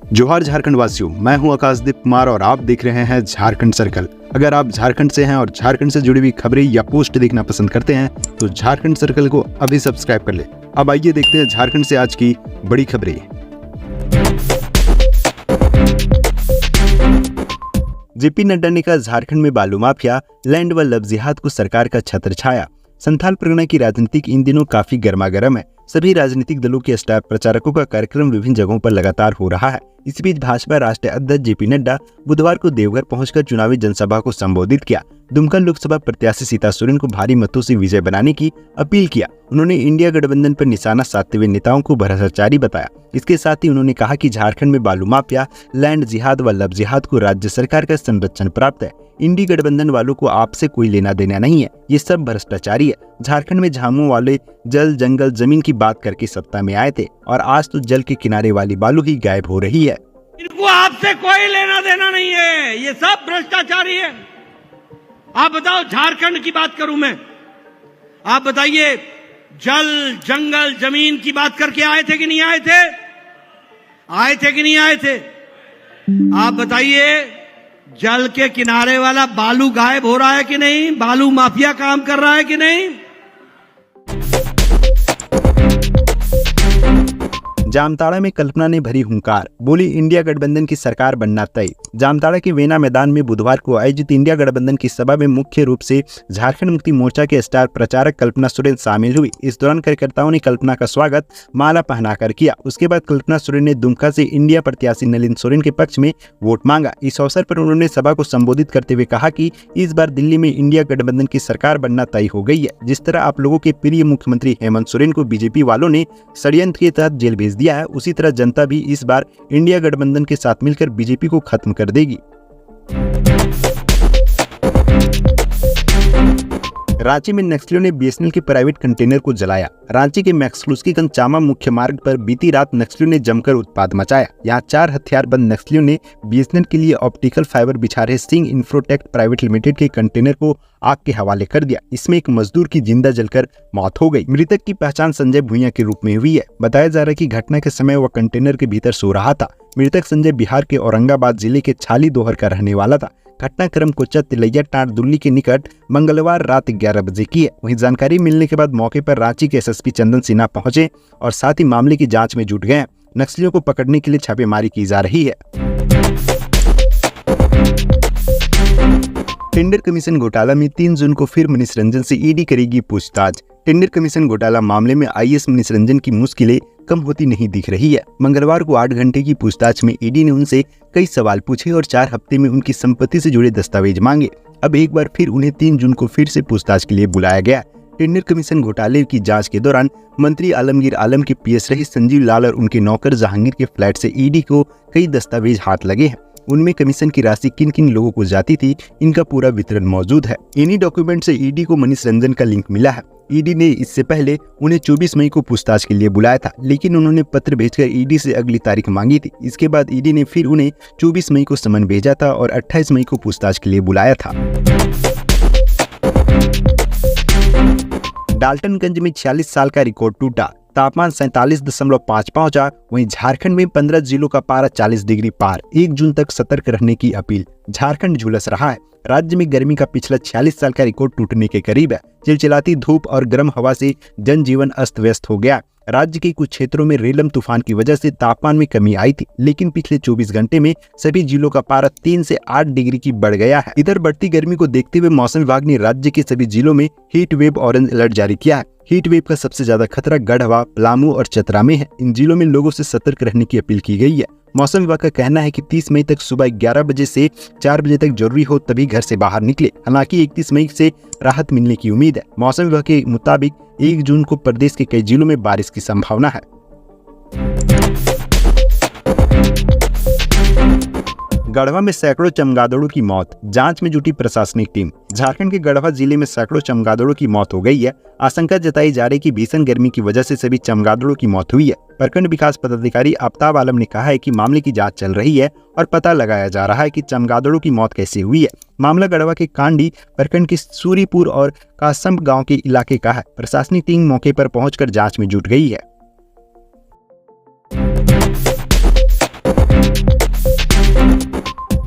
जोहार झारखंड वासियों, मैं हूं आकाशदीप कुमार और आप देख रहे हैं झारखंड सर्कल। अगर आप झारखंड से हैं और झारखंड से जुड़ी हुई खबरें या पोस्ट देखना पसंद करते हैं तो झारखंड सर्कल को अभी सब्सक्राइब कर ले। अब आइए देखते हैं झारखंड से आज की बड़ी खबरें। जेपी नड्डा ने कहा, झारखंड में बालू माफिया, लैंड व लव जिहाद को सरकार का छत्र छाया। संथाल परगना की राजनीतिक इन दिनों काफी गर्मागर्म है। सभी राजनीतिक दलों के स्टार प्रचारकों का कार्यक्रम विभिन्न जगहों पर लगातार हो रहा है। इस बीच भाजपा राष्ट्रीय अध्यक्ष जेपी नड्डा बुधवार को देवघर पहुंचकर चुनावी जनसभा को संबोधित किया। दुमका लोकसभा प्रत्याशी सीता सोरेन को भारी मतों से विजय बनाने की अपील किया। उन्होंने इंडिया गठबंधन पर निशाना साधते हुए नेताओं को भ्रष्टाचारी बताया। इसके साथ ही उन्होंने कहा कि झारखंड में बालू माफिया, लैंड जिहाद व लव जिहाद को राज्य सरकार का संरक्षण प्राप्त है। इंडी गठबंधन वालों को आपसे कोई लेना देना नहीं है, ये सब भ्रष्टाचारी है। झारखंड में झामुमो वाले जल जंगल जमीन की बात करके सत्ता में आए थे और आज तो जल के किनारे वाली बालू ही गायब हो रही है। इनको आपसे कोई लेना देना नहीं है, ये सब भ्रष्टाचारी है। आप बताओ, झारखंड की बात करूं मैं, आप बताइए, जल जंगल जमीन की बात करके आए थे कि नहीं आए थे? आए थे कि नहीं आए थे? आप बताइए, जल के किनारे वाला बालू गायब हो रहा है कि नहीं? बालू माफिया काम कर रहा है कि नहीं? जामताड़ा में कल्पना ने भरी हुंकार, बोली इंडिया गठबंधन की सरकार बनना तय। जामताड़ा के वेना मैदान में बुधवार को आयोजित इंडिया गठबंधन की सभा में मुख्य रूप से झारखंड मुक्ति मोर्चा के स्टार प्रचारक कल्पना सोरेन शामिल हुई। इस दौरान कार्यकर्ताओं ने कल्पना का स्वागत माला पहनाकर किया। उसके बाद कल्पना सोरेन ने दुमका से इंडिया प्रत्याशी नलिन सोरेन के पक्ष में वोट मांगा। इस अवसर पर उन्होंने सभा को संबोधित करते हुए कहा कि इस बार दिल्ली में इंडिया गठबंधन की सरकार बनना तय हो गई है। जिस तरह आप लोगों के प्रिय मुख्यमंत्री हेमंत सोरेन को बीजेपी वालों ने षड्यंत्र के तहत जेल भेज दिया है, उसी तरह जनता भी इस बार इंडिया गठबंधन के साथ मिलकर बीजेपी को खत्म कर देगी। रांची में नक्सलियों ने बीएसएनएल के प्राइवेट कंटेनर को जलाया। रांची के मैक्सलुस्कीगंज चामा मुख्य मार्ग पर बीती रात नक्सलियों ने जमकर उत्पात मचाया। यहां 4 हथियारबंद नक्सलियों ने बीएसएनएल के लिए ऑप्टिकल फाइबर बिछा रहे सिंह इंफ्रोटेक प्राइवेट लिमिटेड के कंटेनर को आग के हवाले कर दिया। इसमें एक मजदूर की जिंदा जलकर मौत हो गई। मृतक की पहचान संजय भुइयां के रूप में हुई है। बताया जा रहा है कि घटना के समय वह कंटेनर के भीतर सो रहा था। मृतक संजय बिहार के औरंगाबाद जिले के छाली दोहर का रहने वाला था। घटनाक्रम कोचा तिलैया टाट दुल्ली के निकट मंगलवार रात 11 बजे की है। वहीं जानकारी मिलने के बाद मौके पर रांची के एसएसपी चंदन सिन्हा पहुंचे और साथ ही मामले की जांच में जुट गए। नक्सलियों को पकड़ने के लिए छापेमारी की जा रही है। टेंडर कमीशन घोटाला में 3 जून को फिर मनीष रंजन से ईडी करेगी पूछताछ। टेंडर कमीशन घोटाला मामले में आईएएस मनीष रंजन की मुश्किलें कम होती नहीं दिख रही है। मंगलवार को 8 घंटे की पूछताछ में ईडी ने उनसे कई सवाल पूछे और 4 हफ्ते में उनकी संपत्ति से जुड़े दस्तावेज मांगे। अब एक बार फिर उन्हें 3 जून को फिर से पूछताछ के लिए बुलाया गया। टेंडर कमीशन घोटाले की जांच के दौरान मंत्री आलमगीर आलम के पीएस रहे संजीव लाल और उनके नौकर जहांगीर के फ्लैट से ईडी को कई दस्तावेज हाथ लगे हैं। उनमें कमीशन की राशि किन किन लोगों को जाती थी, इनका पूरा वितरण मौजूद है। इन्हीं डॉक्यूमेंट से ईडी को मनीष रंजन का लिंक मिला है। ईडी ने इससे पहले उन्हें 24 मई को पूछताछ के लिए बुलाया था, लेकिन उन्होंने पत्र भेजकर ईडी से अगली तारीख मांगी थी। इसके बाद ईडी ने फिर उन्हें 24 मई को समन भेजा था और 28 मई को पूछताछ के लिए बुलाया था। डाल्टनगंज में 46 साल का रिकॉर्ड टूटा, तापमान 47.5 पहुंचा। वहीं झारखंड में 15 जिलों का पारा 40 डिग्री पार। 1 जून तक सतर्क रहने की अपील। झारखंड झुलस रहा है। राज्य में गर्मी का पिछला 46 साल का रिकॉर्ड टूटने के करीब है। चिलचिलाती धूप और गर्म हवा से जनजीवन अस्त व्यस्त हो गया। राज्य के कुछ क्षेत्रों में रेलम तूफान की वजह से तापमान में कमी आई थी, लेकिन पिछले 24 घंटे में सभी जिलों का पारा 3 से 8 डिग्री की बढ़ गया है। इधर बढ़ती गर्मी को देखते हुए मौसम विभाग ने राज्य के सभी जिलों में हीट वेव ऑरेंज अलर्ट जारी किया है। हीट वेव का सबसे ज्यादा खतरा गढ़वा, पलामू और चतरा में है। इन जिलों में लोगों से सतर्क रहने की अपील की गई है। मौसम विभाग का कहना है कि 30 मई तक सुबह 11 बजे से 4 बजे तक जरूरी हो तभी घर से बाहर निकले। हालांकि 31 मई से राहत मिलने की उम्मीद है। मौसम विभाग के मुताबिक 1 जून को प्रदेश के कई जिलों में बारिश की संभावना है। गढ़वा में सैकड़ों चमगादड़ों की मौत, जांच में जुटी प्रशासनिक टीम। झारखंड के गढ़वा जिले में सैकड़ों चमगादड़ों की मौत हो गई है। आशंका जताई जा रही कि भीषण गर्मी की वजह से सभी चमगादड़ों की मौत हुई है। प्रखंड विकास पदाधिकारी आफ्ताब आलम ने कहा है कि मामले की जांच चल रही है और पता लगाया जा रहा है कि चमगादड़ों की मौत कैसे हुई है। मामला गढ़वा के कांडी प्रखंड के सूरीपुर और कासम गाँव के इलाके का है। प्रशासनिक टीम मौके पर पहुंचकर जांच में जुट गई है।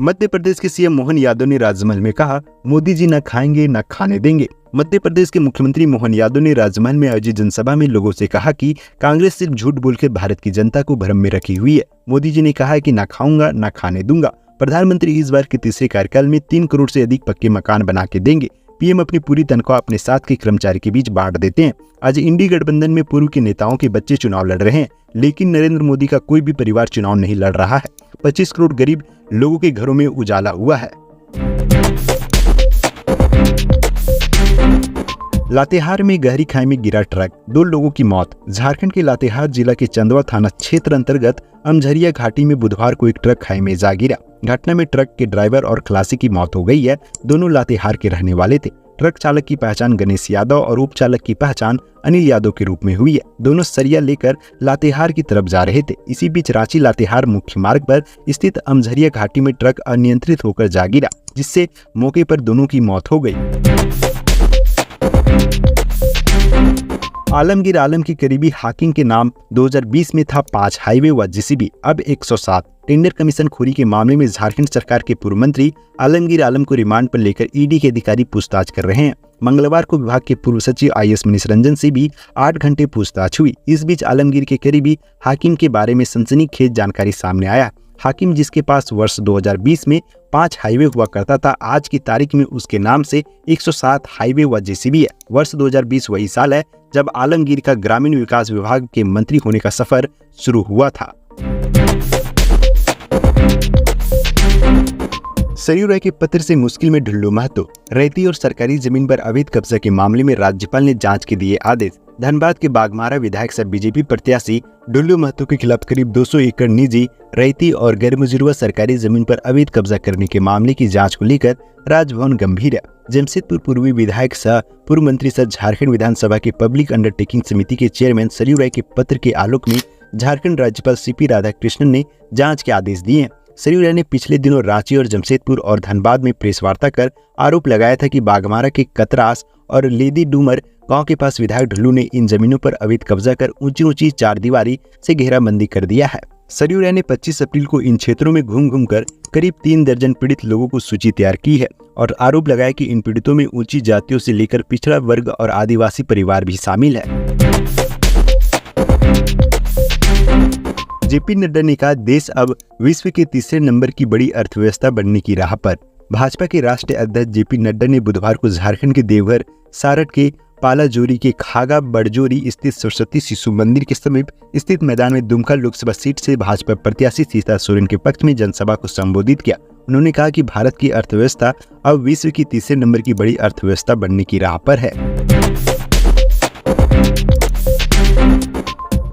मध्य प्रदेश के सीएम मोहन यादव ने राजमहल में कहा, मोदी जी न खाएंगे न खाने देंगे। मध्य प्रदेश के मुख्यमंत्री मोहन यादव ने राजमहल में आयोजित जनसभा में लोगों से कहा कि कांग्रेस सिर्फ झूठ बोलकर भारत की जनता को भ्रम में रखी हुई है। मोदी जी ने कहा है कि न खाऊंगा न खाने दूंगा। प्रधानमंत्री इस बार के तीसरे कार्यकाल में 3 करोड़ से अधिक पक्के मकान बना के देंगे। पीएम अपनी पूरी तनख्वाह अपने साथ के कर्मचारी के बीच बांट देते हैं। आज इंडी गठबंधन में पूर्व के नेताओं के बच्चे चुनाव लड़ रहे हैं, लेकिन नरेंद्र मोदी का कोई भी परिवार चुनाव नहीं लड़ रहा है। 25 करोड़ गरीब लोगों के घरों में उजाला हुआ है। लातेहार में गहरी खाई में गिरा ट्रक, 2 लोगों की मौत। झारखंड के लातेहार जिला के चंदवा थाना क्षेत्र अंतर्गत अमझरिया घाटी में बुधवार को एक ट्रक खाई में जा गिरा। घटना में ट्रक के ड्राइवर और खलासी की मौत हो गई है। दोनों लातेहार के रहने वाले थे। ट्रक चालक की पहचान गणेश यादव और उप चालक की पहचान अनिल यादव के रूप में हुई है। दोनों सरिया लेकर लातेहार की तरफ जा रहे थे। इसी बीच रांची लातेहार मुख्य मार्ग पर स्थित अमझरिया घाटी में ट्रक अनियंत्रित होकर जा गिरा, जिससे मौके पर दोनों की मौत हो गई। आलमगीर आलम की करीबी हाकिम के नाम 2020 में था 5 हाईवे व जेसीबी, अब 107। टेंडर कमीशन खोरी के मामले में झारखंड सरकार के पूर्व मंत्री आलमगीर आलम को रिमांड पर लेकर ईडी के अधिकारी पूछताछ कर रहे हैं। मंगलवार को विभाग के पूर्व सचिव IAS मनीष रंजन से भी 8 घंटे पूछताछ हुई। इस बीच आलमगीर के करीबी हाकिम के बारे में सनसनीखेज जानकारी सामने आया। हाकिम, जिसके पास वर्ष 2020 में 5 हाईवे हुआ करता था, आज की तारीख में उसके नाम से 107 हाईवे व जेसीबी है। वर्ष 2020 वही साल है जब आलमगीर का ग्रामीण विकास विभाग के मंत्री होने का सफर शुरू हुआ था। सरयू राय के पत्र से मुश्किल में ढुल्लू महतो। रैती और सरकारी जमीन पर अवैध कब्जा के मामले में राज्यपाल ने जांच के दिए आदेश। धनबाद के बागमारा विधायक सह बीजेपी प्रत्याशी ढुल्लू महतो के खिलाफ करीब 200 एकड़ निजी, रैती और गैरमुजुर्वा सरकारी जमीन पर अवैध कब्जा करने के मामले की जांच को लेकर राजभवन गंभीर है। जमशेदपुर पूर्वी विधायक सह पूर्व मंत्री सह झारखंड विधानसभा के पब्लिक अंडरटेकिंग समिति के चेयरमैन सरयू राय के पत्र के आलोक में झारखंड राज्यपाल CP राधाकृष्णन ने जांच के आदेश दिए हैं। सरयू राय ने पिछले दिनों रांची और जमशेदपुर और धनबाद में प्रेस वार्ता कर आरोप लगाया था कि बागमारा के कतरास और लेदी डूमर गांव के पास विधायक ढुल्लू ने इन जमीनों पर अवैध कब्जा कर ऊंची 4 दीवारी से घेराबंदी कर दिया है। सरयू राय ने 25 अप्रैल को इन क्षेत्रों में घूम कर करीब 3 दर्जन पीड़ित लोगों को सूची तैयार की है और आरोप लगाया कि इन पीड़ितों में ऊंची जातियों से लेकर पिछड़ा वर्ग और आदिवासी परिवार भी शामिल है। JP नड्डा ने कहा, देश अब विश्व के तीसरे नंबर की बड़ी अर्थव्यवस्था बनने की राह पर। भाजपा के राष्ट्रीय अध्यक्ष JP नड्डा ने बुधवार को झारखंड के देवघर सारठ के पालाजोरी के खागा बड़जोरी स्थित सरस्वती शिशु मंदिर के समीप स्थित मैदान में दुमका लोकसभा सीट से भाजपा प्रत्याशी सीता सोरेन के पक्ष में जनसभा को संबोधित किया। उन्होंने कहा कि भारत की अर्थव्यवस्था अब विश्व की तीसरे नंबर की बड़ी अर्थव्यवस्था बनने की राह पर है।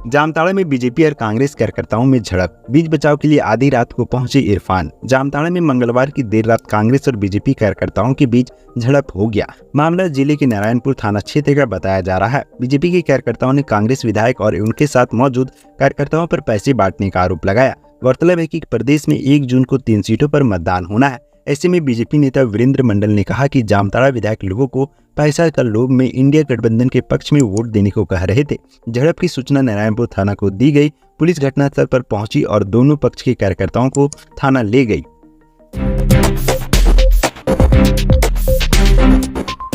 जामताड़ा में बीजेपी और कांग्रेस कार्यकर्ताओं में झड़प, बीच बचाव के लिए आधी रात को पहुंचे इरफान। जामताड़ा में मंगलवार की देर रात कांग्रेस और बीजेपी कार्यकर्ताओं के बीच झड़प हो गया। मामला जिले के नारायणपुर थाना क्षेत्र का बताया जा रहा है। बीजेपी के कार्यकर्ताओं ने कांग्रेस विधायक और उनके साथ मौजूद कार्यकर्ताओं पर पैसे बांटने का आरोप लगाया। गौरतलब है कि प्रदेश में 1 जून को 3 सीटों पर मतदान होना है। ऐसे में बीजेपी नेता वीरेंद्र मंडल ने कहा कि जामताड़ा विधायक लोगों को पैसा का लोभ में इंडिया गठबंधन के पक्ष में वोट देने को कह रहे थे। झड़प की सूचना नारायणपुर थाना को दी गई। पुलिस घटनास्थल पर पहुंची और दोनों पक्ष के कार्यकर्ताओं को थाना ले गई।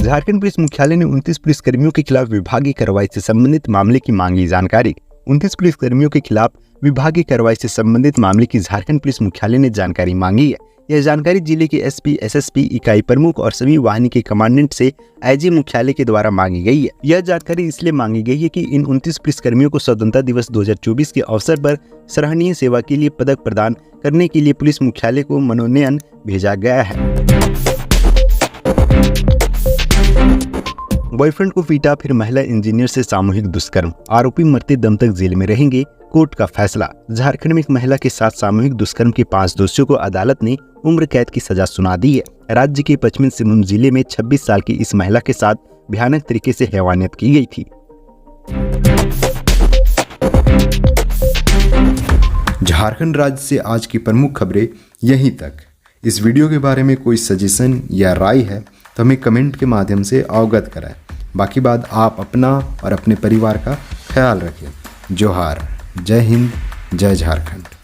झारखंड पुलिस मुख्यालय ने 29 पुलिसकर्मियों के खिलाफ विभागीय कार्रवाई से संबंधित मामले की मांगी जानकारी। 29 पुलिसकर्मियों के खिलाफ विभागीय कार्रवाई से संबंधित मामले की झारखंड पुलिस मुख्यालय ने जानकारी मांगी है। यह जानकारी जिले के SP, SSP, इकाई प्रमुख और सभी वाहिनी के कमांडेंट से IG मुख्यालय के द्वारा मांगी गई है। यह जानकारी इसलिए मांगी गई है कि इन 29 पुलिसकर्मियों को स्वतंत्रता दिवस 2024 के अवसर पर सराहनीय सेवा के लिए पदक प्रदान करने के लिए पुलिस मुख्यालय को मनोनयन भेजा गया है। बॉयफ्रेंड को पीटा, फिर महिला इंजीनियर से सामूहिक दुष्कर्म, आरोपी मरते दम तक जेल में रहेंगे, कोर्ट का फैसला। झारखंड में एक महिला के साथ सामूहिक दुष्कर्म के 5 दोषियों को अदालत ने उम्र कैद की सजा सुना दी है। राज्य के पश्चिमी सिंहभूम जिले में 26 साल की इस महिला के साथ भयानक तरीके से हैवानियत की गई थी। झारखंड राज्य से आज की प्रमुख खबरें यहीं तक। इस वीडियो के बारे में कोई सजेशन या राय है तो हमें कमेंट के माध्यम से अवगत कराएं। बाकी बात आप अपना और अपने परिवार का ख्याल रखें। जोहार, जय हिंद, जय झारखंड।